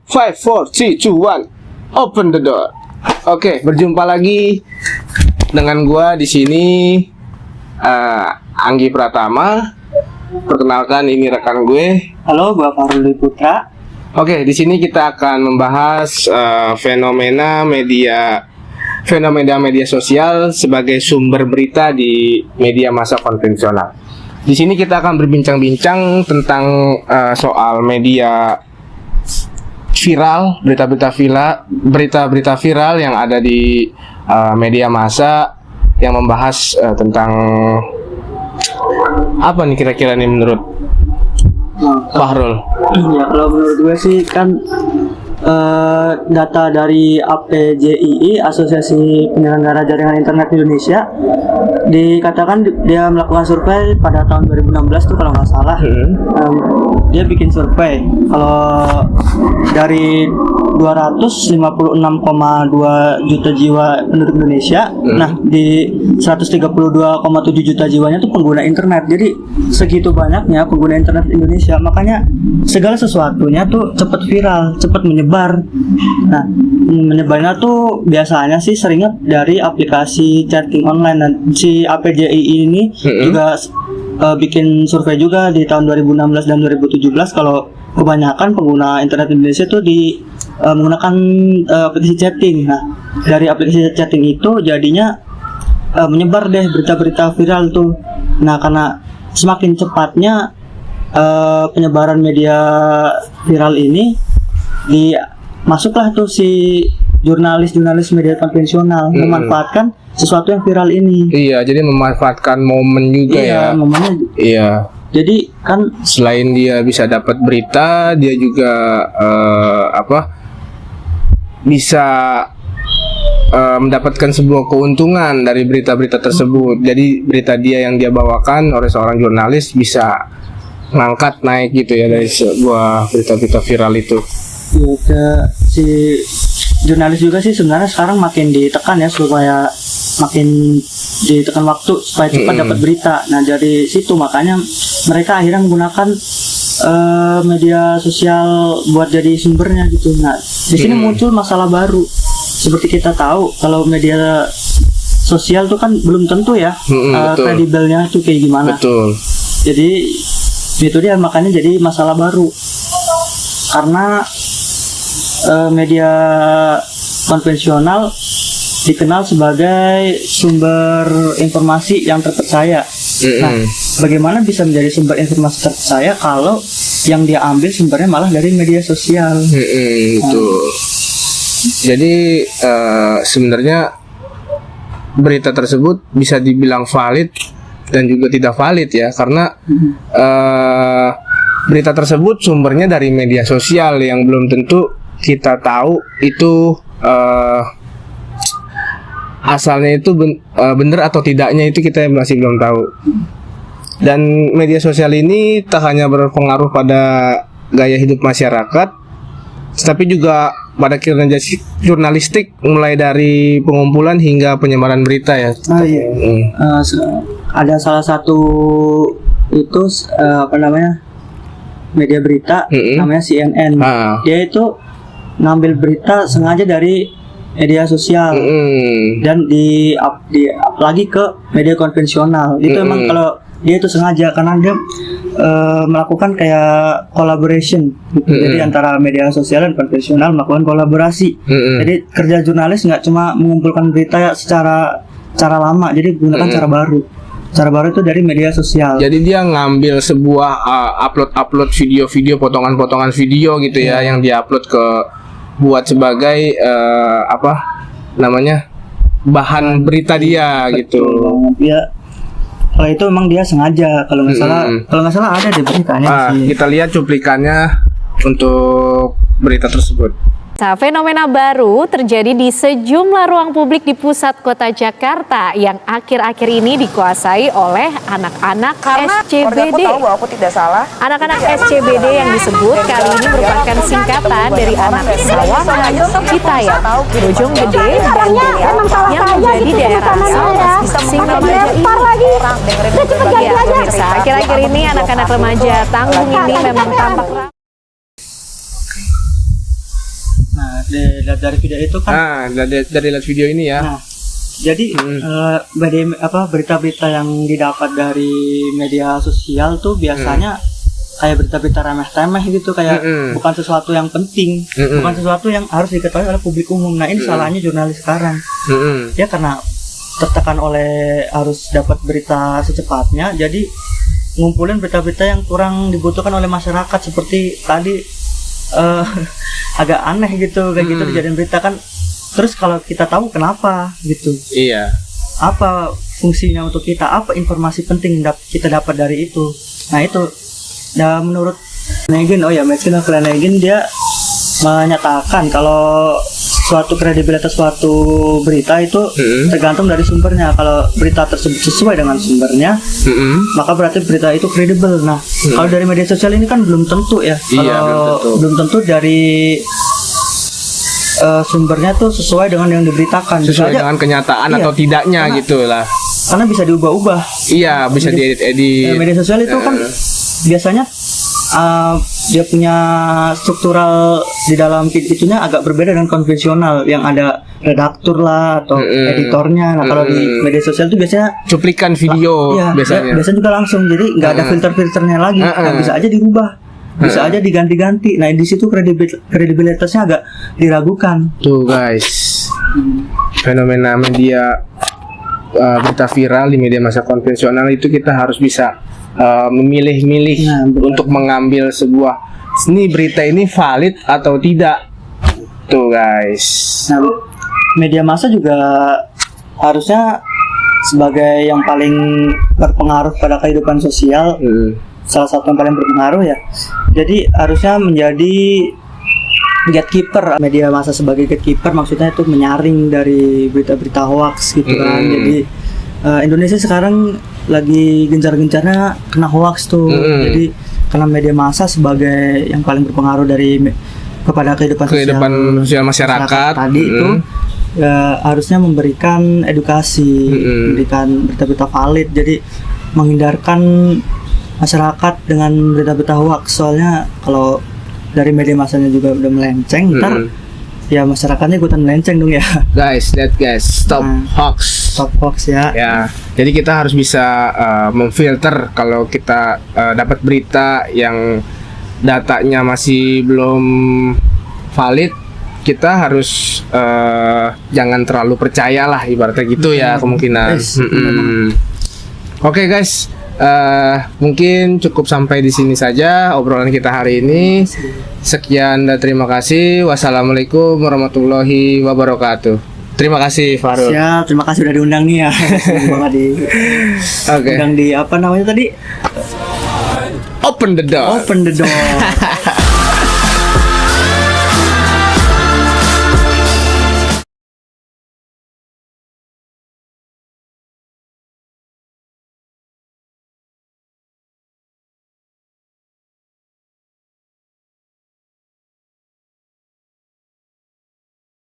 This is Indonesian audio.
5, 4, 3, 2, 1. Open the door. Oke, berjumpa lagi dengan gua di sini, Anggi Pratama. Perkenalkan, ini rekan gue. Halo, gua Farul Putra. Oke, di sini kita akan membahas fenomena media sosial sebagai sumber berita di media massa konvensional. Di sini kita akan berbincang-bincang tentang soal media viral, berita-berita viral yang ada di media massa yang membahas tentang apa nih kira-kira nih menurut Fahrul? Ya, kalau menurut gue sih kan data dari APJII, Asosiasi Penyelenggara Jaringan Internet Indonesia, dikatakan dia melakukan survei pada tahun 2016 tuh kalau nggak salah. Dia bikin survei kalau dari 256,2 juta jiwa penduduk Indonesia. Nah, di 132,7 juta jiwanya tuh pengguna internet. Jadi segitu banyaknya pengguna internet Indonesia, makanya segala sesuatunya tuh cepat viral, cepat menyebar. Nah, menyebarnya tuh biasanya sih seringnya dari aplikasi chatting online. Dan si APJII ini juga bikin survei juga di tahun 2016 dan 2017 kalau kebanyakan pengguna internet Indonesia tuh menggunakan aplikasi chatting. Nah, dari aplikasi chatting itu jadinya menyebar deh berita-berita viral tuh. Nah, karena semakin cepatnya penyebaran media viral ini, masuklah tuh si jurnalis media konvensional memanfaatkan sesuatu yang viral ini. Iya, jadi memanfaatkan momen juga ya. Momennya. Iya. Jadi kan selain dia bisa dapat berita, dia juga bisa mendapatkan sebuah keuntungan dari berita-berita tersebut. Jadi berita dia yang dia bawakan oleh seorang jurnalis bisa ngangkat naik gitu ya dari sebuah berita-berita viral itu. Ya, si jurnalis juga sih sebenarnya sekarang makin ditekan ya, supaya makin ditekan waktu supaya cepat dapat berita. Nah, dari situ makanya mereka akhirnya menggunakan media sosial buat jadi sumbernya gitu. Nah, di sini muncul masalah baru. Seperti kita tahu kalau media sosial tuh kan belum tentu ya kredibelnya tuh kayak gimana. Betul. Jadi itu dia makanya jadi masalah baru. Karena media konvensional dikenal sebagai sumber informasi yang terpercaya. Nah, bagaimana bisa menjadi sumber informasi terpercaya kalau yang dia ambil sumbernya malah dari media sosial? Betul. Jadi sebenarnya berita tersebut bisa dibilang valid dan juga tidak valid ya, karena berita tersebut sumbernya dari media sosial yang belum tentu kita tahu itu asalnya itu benar atau tidaknya, itu kita masih belum tahu. Dan media sosial ini tak hanya berpengaruh pada gaya hidup masyarakat, tapi juga pada kinerja jurnalistik, mulai dari pengumpulan hingga penyebaran berita ya. Ada salah satu itu media berita namanya CNN. Dia itu ngambil berita sengaja dari media sosial dan di lagi ke media konvensional. Itu emang kalau dia itu sengaja, karena dia melakukan kayak collaboration gitu. Jadi antara media sosial dan konvensional melakukan kolaborasi. Jadi kerja jurnalis nggak cuma mengumpulkan berita ya secara lama, jadi gunakan cara baru. Cara baru itu dari media sosial. Jadi dia ngambil sebuah upload video-video, potongan-potongan video gitu ya, yang dia upload buat sebagai bahan berita dia gitu. Ya, kalau itu emang dia sengaja. Kalau nggak salah ada deh beritanya. Kita lihat cuplikannya untuk berita tersebut. Nah, fenomena baru terjadi di sejumlah ruang publik di pusat kota Jakarta yang akhir-akhir ini dikuasai oleh anak-anak SCBD. Aku tahu bahwa aku tidak salah. Anak-anak SCBD yang disebut kali ini merupakan singkatan dari anak Sawangan, Citayam, Bojonggede, dan Durian yang menjadi daerah asal masing-masing remaja ini. Ya, pemirsa, akhir-akhir ini anak-anak remaja Tanggung ini memang tampak dari video itu kan. Dari lihat video ini ya. Nah, jadi berita-berita yang didapat dari media sosial tuh biasanya kayak berita-berita remeh-temeh gitu, kayak bukan sesuatu yang penting, bukan sesuatu yang harus diketahui oleh publik umum. Nah ini salahnya jurnalis sekarang. Ya karena tertekan oleh harus dapat berita secepatnya, jadi ngumpulin berita-berita yang kurang dibutuhkan oleh masyarakat, seperti tadi agak aneh gitu kayak gitu dijadiin berita kan. Terus kalau kita tahu kenapa gitu, iya, apa fungsinya untuk kita, apa informasi penting kita dapat dari itu. Nah itu, dan menurut Nagin, Matthew Flanagan, dia menyatakan kalau suatu kredibilitas suatu berita itu tergantung dari sumbernya. Kalau berita tersebut sesuai dengan sumbernya, maka berarti berita itu kredibel. Nah, kalau dari media sosial ini kan belum tentu ya. Kalau belum tentu dari sumbernya tuh sesuai dengan yang diberitakan, sesuai dengan kenyataan atau tidaknya gitu lah. Karena bisa diubah-ubah. Iya, bisa diedit-edit. Media sosial itu kan biasanya dia punya struktural di dalam itunya agak berbeda dengan konvensional yang ada redaktur lah atau editornya. Nah kalau di media sosial itu biasanya cuplikan video biasanya juga langsung, jadi nggak ada filter-filternya lagi. Nah, bisa aja dirubah, bisa aja diganti-ganti. Nah di situ kredibilitasnya agak diragukan. Tuh guys, fenomena media berita viral di media massa konvensional itu kita harus bisa memilih-milih untuk mengambil sebuah berita ini valid atau tidak. Tuh guys. Nah, media massa juga harusnya sebagai yang paling berpengaruh pada kehidupan sosial, salah satu yang paling berpengaruh ya. Jadi harusnya menjadi gatekeeper. Media massa sebagai gatekeeper maksudnya itu menyaring dari berita-berita hoax gitu kan. Jadi Indonesia sekarang lagi gencar-gencarnya kena hoax tuh. Jadi karena media massa sebagai yang paling berpengaruh kepada kehidupan sosial masyarakat tadi itu harusnya memberikan edukasi, memberikan berita-berita valid. Jadi menghindarkan masyarakat dengan berita-berita hoax. Soalnya kalau dari media massanya juga udah melenceng, ntar ya masyarakatnya ikutan melenceng dong ya. Guys, stop hoax. Stop hoax ya. Ya, jadi kita harus bisa memfilter kalau kita dapat berita yang datanya masih belum valid, kita harus jangan terlalu percaya lah, ibaratnya gitu ya kemungkinan. Oke guys, mungkin cukup sampai di sini saja obrolan kita hari ini. Sekian dan terima kasih. Wassalamualaikum warahmatullahi wabarakatuh. Terima kasih Farul. Siap, terima kasih udah diundang nih ya. Undang di apa namanya tadi? Open the door.